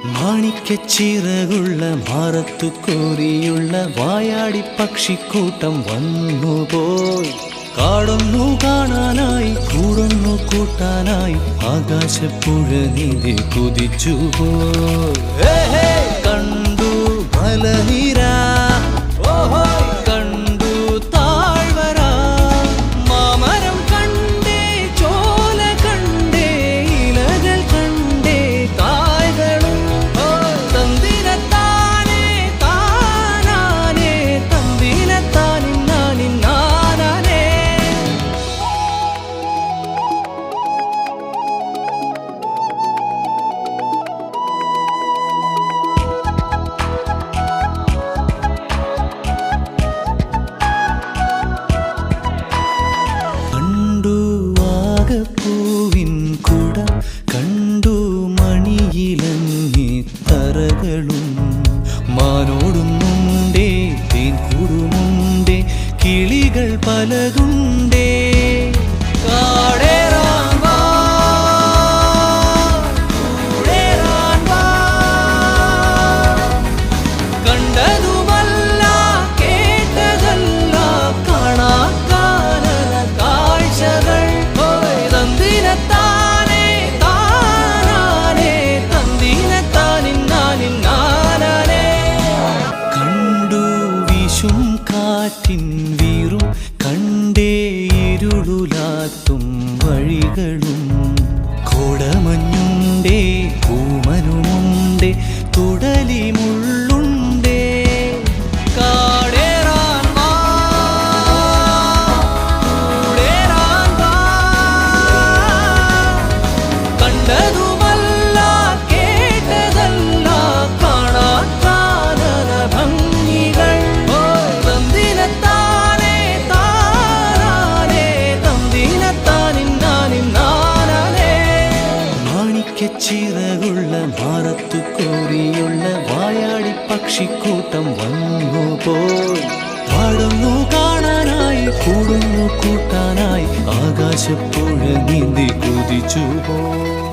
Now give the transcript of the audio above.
മാണിക്കച്ചിറകുള്ള മാറത്തു കോരിയുള്ള വായാടി പക്ഷിക്കൂട്ടം വന്നുപോയി. കാടൊന്നു കാണാനായി കൂടൊന്നു കൂട്ടാനായി ആകാശപ്പുഴ നീതി കുതിച്ചുപോയി. കണ്ടു മലനിര, കണ്ടു താഴ്വര, മാമരം കണ്ടേ, ചോല കണ്ടേ, ഇലകൾ കണ്ടേ, കായ്കളും തന്തിരത്താനേ താനാനേ, തന്തിരത്താനിന്നാനിന്നാനേ. പൂവിൻ കുട കണ്ടു മണിയിലങ്ങി തറകളും മാനോടുന്നുണ്ടേ, തേൻ കൂടുമുണ്ടേ, കിളികൾ പലതുണ്ടേ. കണ്ടതുമല്ല കേട്ടതല്ല കാണാക്കാനല കാഴ്ചകൾ. കാറ്റിൻ വീറും കണ്ടേ, ഇരുളുലാത്തും വഴികളും കോടമഞ്ഞുണ്ടേ, പൂമനുമുണ്ടേ, തുടലി മുള്ളുണ്ടേ. കാടേറാൻ വാ, കൂടേറാൻ വാ. കണ്ടതുമല്ല കേട്ടതല്ല കാണാക്കാനല ഭംഗികൾ. ചിറകുള്ള മാറത്തു കോരിയുള്ള വായാടി പക്ഷിക്കൂട്ടം വന്നുപോയി. പാടുന്നു കാണാനായി കൂടുന്നു കൂട്ടാനായി ആകാശപ്പുഴ നീന്തി കുതിച്ചുപോയി.